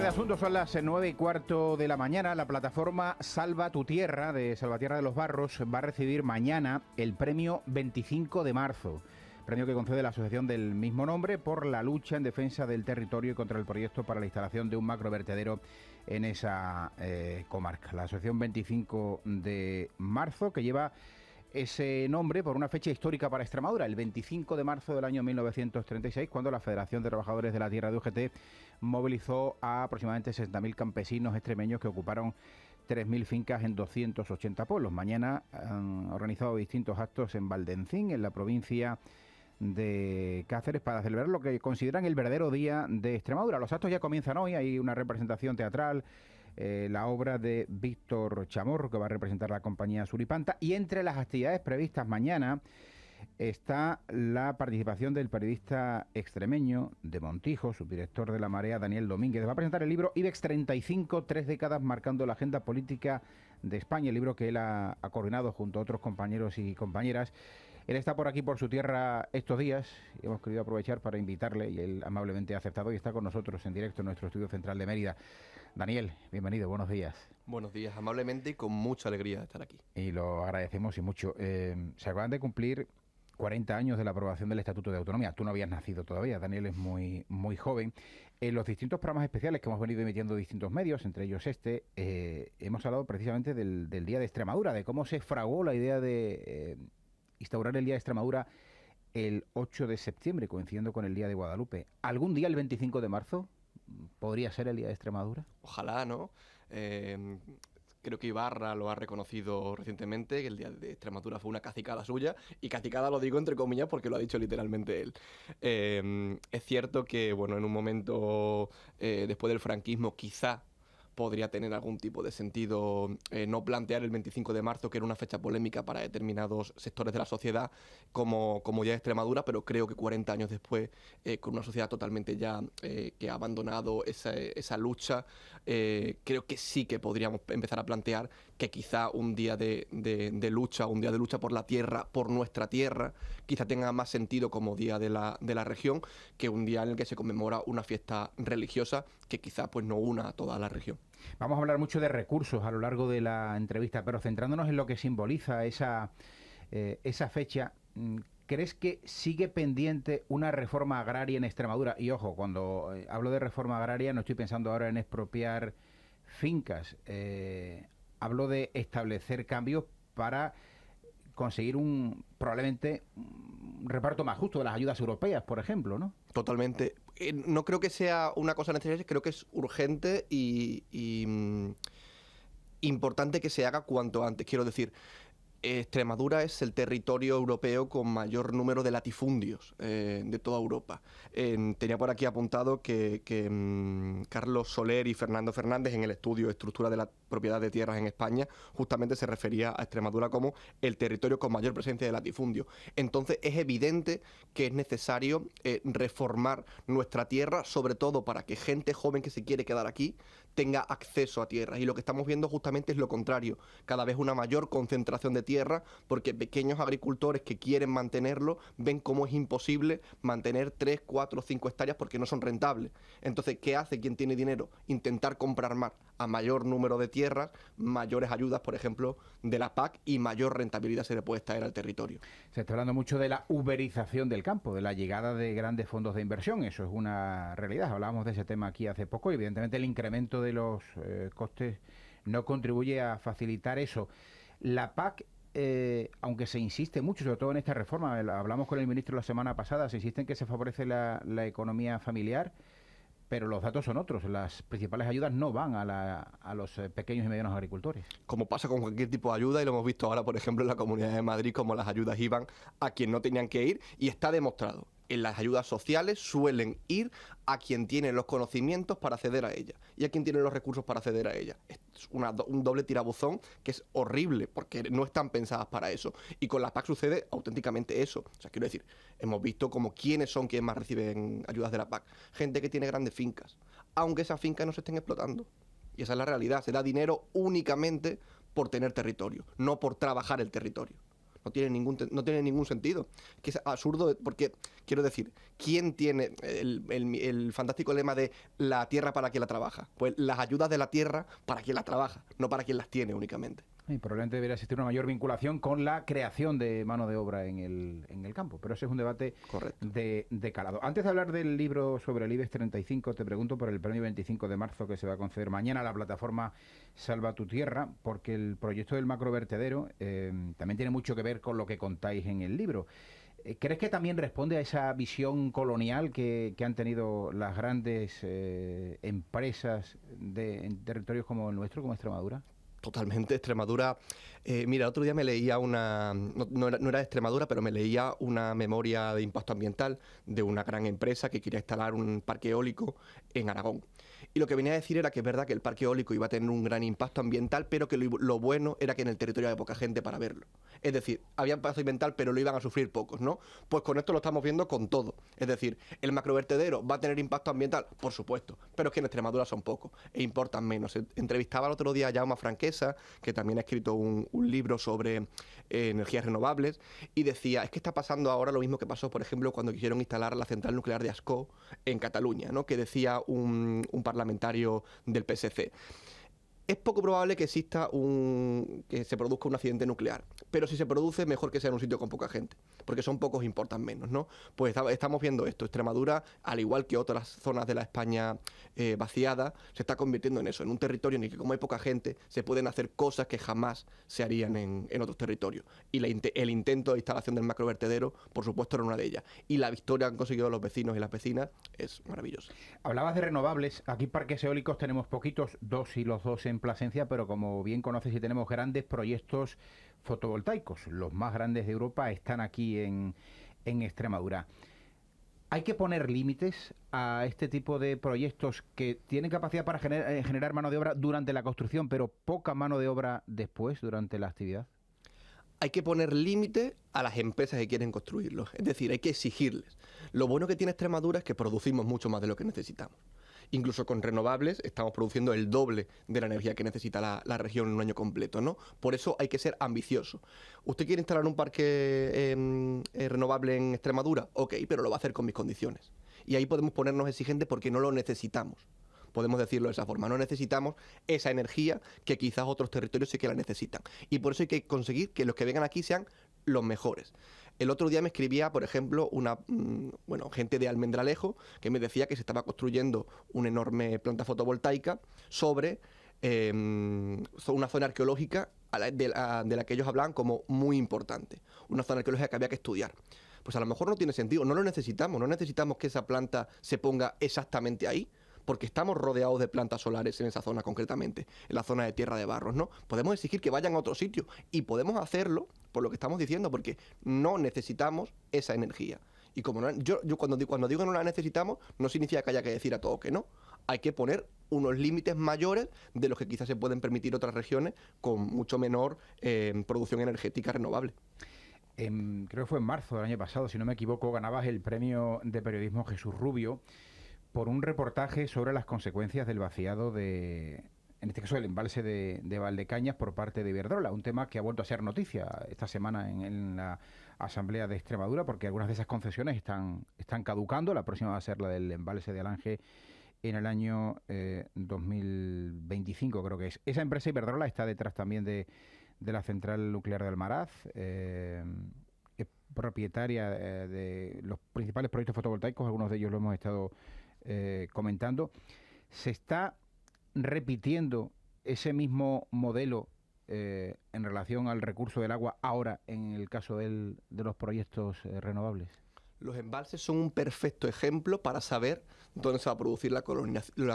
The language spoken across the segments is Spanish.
cambiar de asunto, son las 9:15 de la mañana. La plataforma Salva tu Tierra de Salvatierra de los Barros va a recibir mañana el premio 25 de marzo. Premio que concede la asociación del mismo nombre por la lucha en defensa del territorio y contra el proyecto para la instalación de un macrovertedero en esa comarca. La asociación 25 de marzo, que lleva ese nombre por una fecha histórica para Extremadura, el 25 de marzo del año 1936, cuando la Federación de Trabajadores de la Tierra de UGT movilizó a aproximadamente 60.000 campesinos extremeños que ocuparon 3.000 fincas en 280 pueblos. Mañana han organizado distintos actos en Valdencín, en la provincia de Cáceres, para celebrar lo que consideran el verdadero día de Extremadura. Los actos ya comienzan hoy, hay una representación teatral, la obra de Víctor Chamorro, que va a representar la compañía Suripanta, y entre las actividades previstas mañana está la participación del periodista extremeño de Montijo, subdirector de La Marea, Daniel Domínguez. Va a presentar el libro IBEX 35, 3 décadas marcando la agenda política de España, el libro que él ha coordinado junto a otros compañeros y compañeras. Él está por aquí, por su tierra, estos días, y hemos querido aprovechar para invitarle, y él amablemente ha aceptado y está con nosotros en directo en nuestro estudio central de Mérida. Daniel, bienvenido, buenos días. Buenos días, amablemente y con mucha alegría de estar aquí. Y lo agradecemos y mucho. Se acaban de cumplir 40 años de la aprobación del Estatuto de Autonomía. Tú no habías nacido todavía, Daniel es muy joven. En los distintos programas especiales que hemos venido emitiendo distintos medios, entre ellos hemos hablado precisamente del Día de Extremadura, de cómo se fraguó la idea de instaurar el Día de Extremadura el 8 de septiembre, coincidiendo con el Día de Guadalupe. ¿Algún día, el 25 de marzo, podría ser el Día de Extremadura? Ojalá, ¿no? Creo que Ibarra lo ha reconocido recientemente, que el Día de Extremadura fue una cacicada suya, y cacicada lo digo entre comillas porque lo ha dicho literalmente él. Es cierto que, bueno, en un momento después del franquismo quizá podría tener algún tipo de sentido no plantear el 25 de marzo, que era una fecha polémica para determinados sectores de la sociedad, como ya Extremadura, pero creo que 40 años después, con una sociedad totalmente ya que ha abandonado esa lucha, creo que sí que podríamos empezar a plantear que quizá un día de lucha, un día de lucha por la tierra, por nuestra tierra, quizá tenga más sentido como día de la región, que un día en el que se conmemora una fiesta religiosa que quizá pues no una a toda la región. Vamos a hablar mucho de recursos a lo largo de la entrevista, pero centrándonos en lo que simboliza esa fecha, ¿crees que sigue pendiente una reforma agraria en Extremadura? Y ojo, cuando hablo de reforma agraria no estoy pensando ahora en expropiar fincas, hablo de establecer cambios para conseguir probablemente un reparto más justo de las ayudas europeas, por ejemplo, ¿no? Totalmente. No creo que sea una cosa necesaria, creo que es urgente y importante que se haga cuanto antes. Quiero decir, Extremadura es el territorio europeo con mayor número de latifundios de toda Europa. Tenía por aquí apuntado que Carlos Soler y Fernando Fernández, en el estudio Estructura de la propiedad de tierras en España, justamente se refería a Extremadura como el territorio con mayor presencia de latifundios. Entonces es evidente que es necesario reformar nuestra tierra, sobre todo para que gente joven que se quiere quedar aquí tenga acceso a tierras. Y lo que estamos viendo justamente es lo contrario, cada vez una mayor concentración de tierra, porque pequeños agricultores que quieren mantenerlo ven cómo es imposible mantener 3, 4, 5 hectáreas porque no son rentables. Entonces, ¿qué hace quien tiene dinero? Intentar comprar más, a mayor número de tierras, mayores ayudas, por ejemplo, de la PAC, y mayor rentabilidad se le puede extraer al territorio. Se está hablando mucho de la uberización del campo, de la llegada de grandes fondos de inversión. Eso es una realidad. Hablábamos de ese tema aquí hace poco y evidentemente el incremento de los costes no contribuye a facilitar eso. La PAC, aunque se insiste mucho, sobre todo en esta reforma, hablamos con el ministro la semana pasada, se insiste en que se favorece la economía familiar, pero los datos son otros. Las principales ayudas no van a los pequeños y medianos agricultores. Como pasa con cualquier tipo de ayuda, y lo hemos visto ahora, por ejemplo, en la Comunidad de Madrid, como las ayudas iban a quien no tenían que ir, y está demostrado. En las ayudas sociales suelen ir a quien tiene los conocimientos para acceder a ellas y a quien tiene los recursos para acceder a ellas. Es un doble tirabuzón que es horrible porque no están pensadas para eso. Y con la PAC sucede auténticamente eso. O sea, quiero decir, hemos visto como quiénes son quienes más reciben ayudas de la PAC. Gente que tiene grandes fincas, aunque esas fincas no se estén explotando. Y esa es la realidad. Se da dinero únicamente por tener territorio, no por trabajar el territorio. No tiene ningún sentido. Que es absurdo porque, quiero decir, ¿quién tiene el fantástico lema de la tierra para quien la trabaja? Pues las ayudas de la tierra para quien la trabaja, no para quien las tiene únicamente. Y probablemente debería existir una mayor vinculación con la creación de mano de obra en el campo, pero ese es un debate de calado. Antes de hablar del libro sobre el IBEX 35, te pregunto por el premio 25 de marzo que se va a conceder mañana a la plataforma Salva tu Tierra, porque el proyecto del macrovertedero también tiene mucho que ver con lo que contáis en el libro. ¿Crees que también responde a esa visión colonial que han tenido las grandes empresas en territorios como el nuestro, como Extremadura? Totalmente, Extremadura. Mira, el otro día me leía no era de Extremadura, pero me leía una memoria de impacto ambiental de una gran empresa que quería instalar un parque eólico en Aragón. Y lo que venía a decir era que es verdad que el parque eólico iba a tener un gran impacto ambiental, pero que lo bueno era que en el territorio había poca gente para verlo. Es decir, había impacto ambiental, pero lo iban a sufrir pocos, ¿no? Pues con esto lo estamos viendo con todo. Es decir, ¿el macrovertedero va a tener impacto ambiental? Por supuesto, pero es que en Extremadura son pocos e importan menos. Entrevistaba el otro día a Jaume Franquesa, que también ha escrito un libro sobre energías renovables, y decía, es que está pasando ahora lo mismo que pasó, por ejemplo, cuando quisieron instalar la central nuclear de Ascó en Cataluña, ¿no? Que decía un parlamentario del PSC. Es poco probable que que se produzca un accidente nuclear, pero si se produce, mejor que sea en un sitio con poca gente, porque son pocos, importan menos, ¿no? Pues estamos viendo esto. Extremadura, al igual que otras zonas de la España vaciada, se está convirtiendo en eso, en un territorio en el que, como hay poca gente, se pueden hacer cosas que jamás se harían en otros territorios. Y el intento de instalación del macrovertedero, por supuesto, era una de ellas. Y la victoria que han conseguido los vecinos y las vecinas es maravillosa. Hablabas de renovables. Aquí parques eólicos tenemos poquitos, 2 y los 2 en Plasencia, pero como bien conoces, y tenemos grandes proyectos fotovoltaicos. Los más grandes de Europa están aquí en Extremadura. ¿Hay que poner límites a este tipo de proyectos que tienen capacidad para generar mano de obra durante la construcción, pero poca mano de obra después, durante la actividad? Hay que poner límite a las empresas que quieren construirlos. Es decir, hay que exigirles. Lo bueno que tiene Extremadura es que producimos mucho más de lo que necesitamos. Incluso con renovables estamos produciendo el doble de la energía que necesita la región en un año completo, ¿no? Por eso hay que ser ambicioso. ¿Usted quiere instalar un parque renovable en Extremadura? Ok, pero lo va a hacer con mis condiciones. Y ahí podemos ponernos exigentes porque no lo necesitamos. Podemos decirlo de esa forma. No necesitamos esa energía que quizás otros territorios sí que la necesitan. Y por eso hay que conseguir que los que vengan aquí sean los mejores. El otro día me escribía, por ejemplo, gente de Almendralejo, que me decía que se estaba construyendo una enorme planta fotovoltaica sobre una zona arqueológica de la que ellos hablaban como muy importante. Una zona arqueológica que había que estudiar. Pues a lo mejor no tiene sentido, no lo necesitamos, no necesitamos que esa planta se ponga exactamente ahí, porque estamos rodeados de plantas solares en esa zona concretamente, en la zona de Tierra de Barros, ¿no? Podemos exigir que vayan a otro sitio y podemos hacerlo por lo que estamos diciendo, porque no necesitamos esa energía. Y como yo cuando digo no la necesitamos, no significa que haya que decir a todo que no. Hay que poner unos límites mayores de los que quizás se pueden permitir otras regiones con mucho menor producción energética renovable. Creo que fue en marzo del año pasado, si no me equivoco, ganabas el premio de periodismo Jesús Rubio por un reportaje sobre las consecuencias del vaciado en este caso el embalse de Valdecañas por parte de Iberdrola, un tema que ha vuelto a ser noticia esta semana en la Asamblea de Extremadura, porque algunas de esas concesiones están caducando. La próxima va a ser la del embalse de Alange en el año 2025, creo que es. Esa empresa Iberdrola está detrás también de la central nuclear de Almaraz, es propietaria de los principales proyectos fotovoltaicos, algunos de ellos lo hemos estado comentando. Se está repitiendo ese mismo modelo en relación al recurso del agua ahora en el caso de los proyectos renovables. Los embalses son un perfecto ejemplo para saber dónde se va a producir la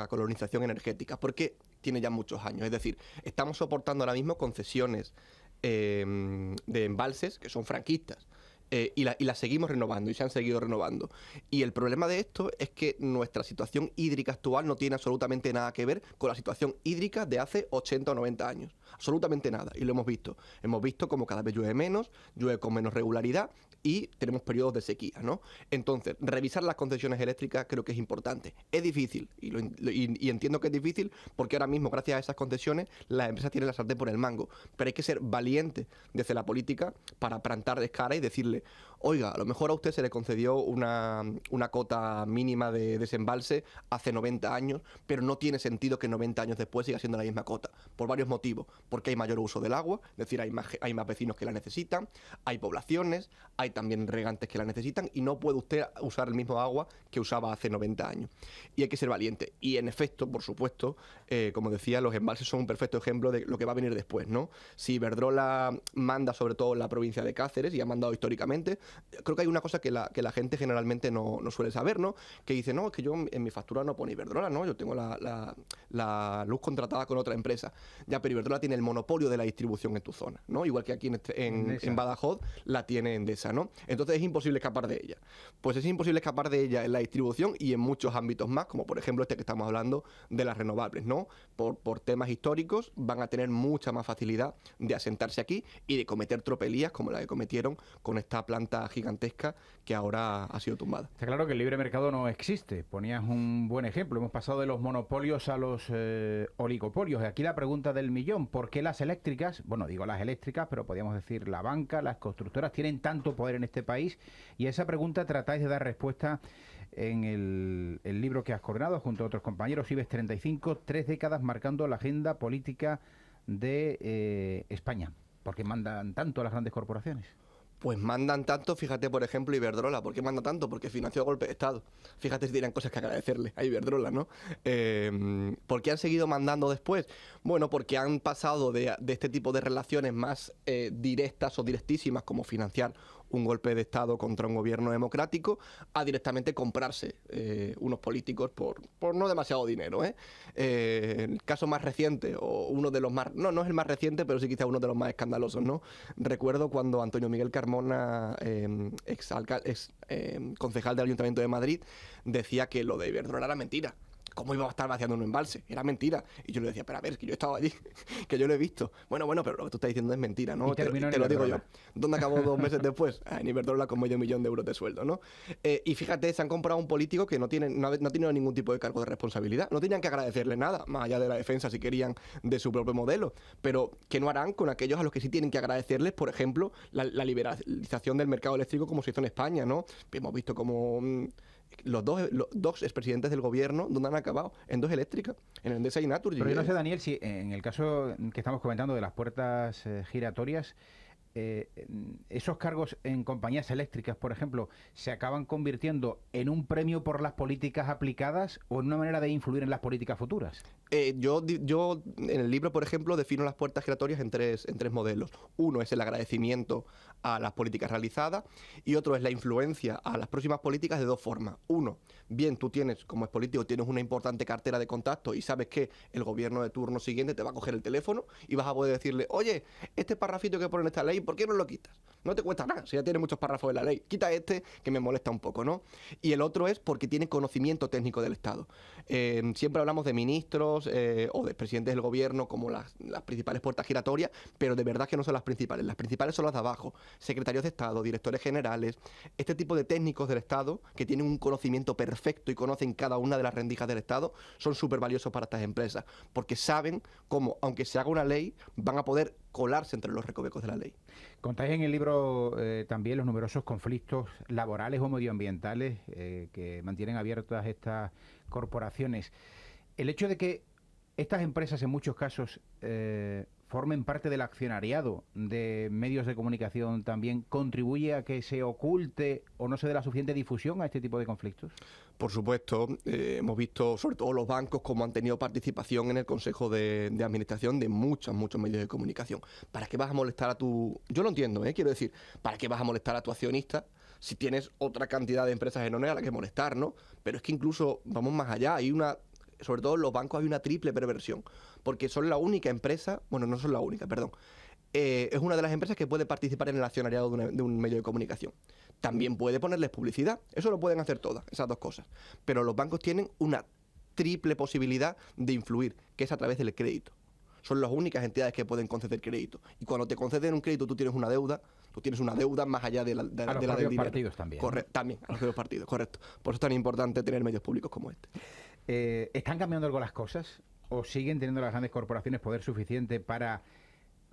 colonización energética, porque tiene ya muchos años. Es decir, estamos soportando ahora mismo concesiones de embalses que son franquistas. Y las seguimos renovando y se han seguido renovando. Y el problema de esto es que nuestra situación hídrica actual no tiene absolutamente nada que ver con la situación hídrica de hace 80 o 90 años. Absolutamente nada. Y lo hemos visto. Hemos visto como cada vez llueve menos, llueve con menos regularidad y tenemos periodos de sequía, ¿no? Entonces, revisar las concesiones eléctricas creo que es importante. Es difícil, y entiendo que es difícil porque ahora mismo, gracias a esas concesiones, las empresas tienen la sartén por el mango. Pero hay que ser valiente desde la política para plantarles cara y decirle, oiga, a lo mejor a usted se le concedió una cota mínima de desembalse hace 90 años, pero no tiene sentido que 90 años después siga siendo la misma cota, por varios motivos. Porque hay mayor uso del agua, es decir, hay más vecinos que la necesitan, hay poblaciones, hay también regantes que la necesitan y no puede usted usar el mismo agua que usaba hace 90 años. Y hay que ser valiente. Y en efecto, por supuesto, como decía, los embalses son un perfecto ejemplo de lo que va a venir después, ¿no? Si Iberdrola manda sobre todo en la provincia de Cáceres, y ha mandado históricamente, creo que hay una cosa que la gente generalmente no suele saber, ¿no? Que dice, no, es que yo en mi factura no pone Iberdrola, ¿no? Yo tengo la luz contratada con otra empresa. Ya, pero Iberdrola tiene el monopolio de la distribución en tu zona, ¿no? Igual que aquí en Badajoz la tiene Endesa, ¿no? Entonces es imposible escapar de ella. Pues es imposible escapar de ella en la distribución y en muchos ámbitos más, como por ejemplo este que estamos hablando de las renovables, ¿no? Por temas históricos van a tener mucha más facilidad de asentarse aquí y de cometer tropelías como la que cometieron con esta planta gigantesca que ahora ha sido tumbada. Está claro que el libre mercado no existe. Ponías un buen ejemplo. Hemos pasado de los monopolios a los oligopolios. Aquí la pregunta del millón. ¿Por qué las eléctricas, bueno, digo las eléctricas, pero podríamos decir la banca, las constructoras, tienen tanto poder en este país? Y a esa pregunta tratáis de dar respuesta en el libro que has coordinado junto a otros compañeros, IBEX 35, 3 décadas marcando la agenda política de España. ¿Por qué mandan tanto a las grandes corporaciones? Pues mandan tanto, fíjate, por ejemplo, Iberdrola. ¿Por qué manda tanto? Porque financió el golpe de Estado. Fíjate si tienen cosas que agradecerle a Iberdrola, ¿no? ¿Por qué han seguido mandando después? Bueno, porque han pasado de este tipo de relaciones más directas o directísimas, como financiar un golpe de Estado contra un gobierno democrático, a directamente comprarse unos políticos por no demasiado dinero, ¿eh? El caso más reciente, o uno de los más... No es el más reciente, pero sí quizá uno de los más escandalosos, ¿no? Recuerdo cuando Antonio Miguel Carmona, concejal del Ayuntamiento de Madrid, decía que lo de Iberdrola era mentira. ¿Cómo iba a estar vaciando un embalse? Era mentira. Y yo le decía, pero a ver, que yo he estado allí, que yo lo he visto. Bueno, pero lo que tú estás diciendo es mentira, ¿no? Te lo digo yo. ¿Dónde acabó 2 meses después? En Iberdrola con $500,000 de euros, ¿no? Y fíjate, se han comprado un político que no ha tenido ningún tipo de cargo de responsabilidad. No tenían que agradecerle nada, más allá de la defensa, si querían, de su propio modelo. Pero, ¿qué no harán con aquellos a los que sí tienen que agradecerles, por ejemplo, la liberalización del mercado eléctrico como se hizo en España, ¿no? Hemos visto como... los dos expresidentes del gobierno, ¿dónde han acabado? En 2 eléctricas, en Endesa y Naturgy. Pero yo no sé, Daniel, si en el caso que estamos comentando de las puertas giratorias, esos cargos en compañías eléctricas, por ejemplo, ¿se acaban convirtiendo en un premio por las políticas aplicadas o en una manera de influir en las políticas futuras? Yo en el libro, por ejemplo, defino las puertas giratorias en tres modelos. Uno es el agradecimiento a las políticas realizadas y otro es la influencia a las próximas políticas de 2 formas. Uno, bien, tú tienes, como es político, tienes una importante cartera de contactos y sabes que el gobierno de turno siguiente te va a coger el teléfono y vas a poder decirle, oye, este parrafito que pone en esta ley, ¿por qué no lo quitas? No te cuesta nada, si ya tienes muchos párrafos de la ley. Quita este que me molesta un poco, ¿no? Y el otro es porque tiene conocimiento técnico del Estado. Siempre hablamos de ministros o de presidentes del gobierno como las principales puertas giratorias, pero de verdad que no son las principales. Las principales son las de abajo. Secretarios de Estado, directores generales, este tipo de técnicos del Estado que tienen un conocimiento perfecto y conocen cada una de las rendijas del Estado, son súper valiosos para estas empresas, porque saben cómo, aunque se haga una ley, van a poder colarse entre los recovecos de la ley. Contáis en el libro también los numerosos conflictos laborales o medioambientales que mantienen abiertas estas corporaciones. El hecho de que estas empresas en muchos casos formen parte del accionariado de medios de comunicación también contribuye a que se oculte o no se dé la suficiente difusión a este tipo de conflictos. Por supuesto, hemos visto sobre todo los bancos cómo han tenido participación en el Consejo de Administración de muchos medios de comunicación. ¿Para qué vas a molestar a tu...? Yo lo entiendo, quiero decir, ¿para qué vas a molestar a tu accionista si tienes otra cantidad de empresas enormes a las que molestar, ¿no? Pero es que incluso vamos más allá, sobre todo en los bancos hay una triple perversión, porque son la única empresa, bueno, no son la única, perdón, es una de las empresas que puede participar en el accionariado de un medio de comunicación. También puede ponerles publicidad, eso lo pueden hacer todas, esas 2 cosas. Pero los bancos tienen una triple posibilidad de influir, que es a través del crédito. son las únicas entidades que pueden conceder crédito. Y cuando te conceden un crédito, tú tienes una deuda más allá de la a los propios partidos también. Correcto, también, a los propios partidos, correcto. Por eso es tan importante tener medios públicos como este. ¿Están cambiando algo las cosas? ¿O siguen teniendo las grandes corporaciones poder suficiente para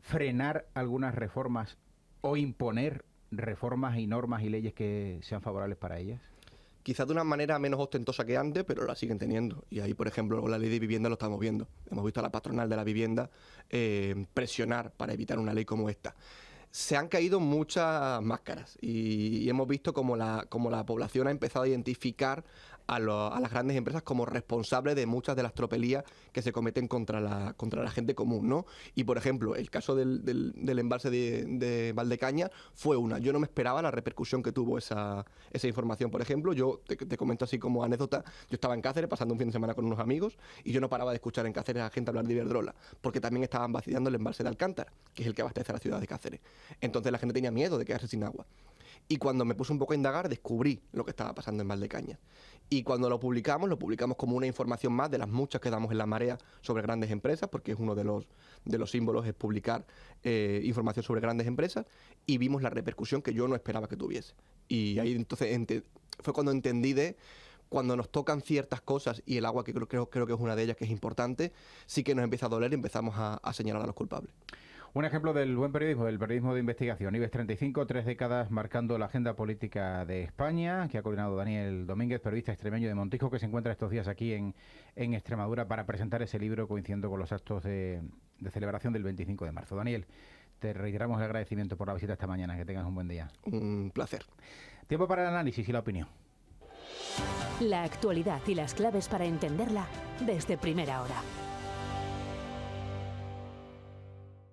frenar algunas reformas o imponer reformas y normas y leyes que sean favorables para ellas? Quizás de una manera menos ostentosa que antes, pero la siguen teniendo. Y ahí, por ejemplo, con la ley de vivienda lo estamos viendo. Hemos visto a la patronal de la vivienda presionar para evitar una ley como esta. Se han caído muchas máscaras y hemos visto como la población ha empezado a identificar a las grandes empresas como responsables de muchas de las tropelías que se cometen contra la gente común, ¿no? Y, por ejemplo, el caso del embalse de Valdecañas fue una. Yo no me esperaba la repercusión que tuvo esa información, por ejemplo. Yo te comento así como anécdota, yo estaba en Cáceres pasando un fin de semana con unos amigos y yo no paraba de escuchar en Cáceres a la gente hablar de Iberdrola, porque también estaban vaciando el embalse de Alcántara, que es el que abastece a la ciudad de Cáceres. Entonces la gente tenía miedo de quedarse sin agua. Y cuando me puse un poco a indagar, descubrí lo que estaba pasando en Valdecañas. Y cuando lo publicamos como una información más de las muchas que damos en La Marea sobre grandes empresas, porque es uno de los símbolos es publicar información sobre grandes empresas, y vimos la repercusión que yo no esperaba que tuviese. Y ahí entonces fue cuando entendí cuando nos tocan ciertas cosas, y el agua, que creo que es una de ellas que es importante, sí que nos empieza a doler y empezamos a señalar a los culpables. Un ejemplo del buen periodismo, del periodismo de investigación. IBEX 35, 3 décadas marcando la agenda política de España, que ha coordinado Daniel Domínguez, periodista extremeño de Montijo, que se encuentra estos días aquí en Extremadura para presentar ese libro coincidiendo con los actos de celebración del 25 de marzo. Daniel, te reiteramos el agradecimiento por la visita esta mañana. Que tengas un buen día. Un placer. Tiempo para el análisis y la opinión. La actualidad y las claves para entenderla desde primera hora.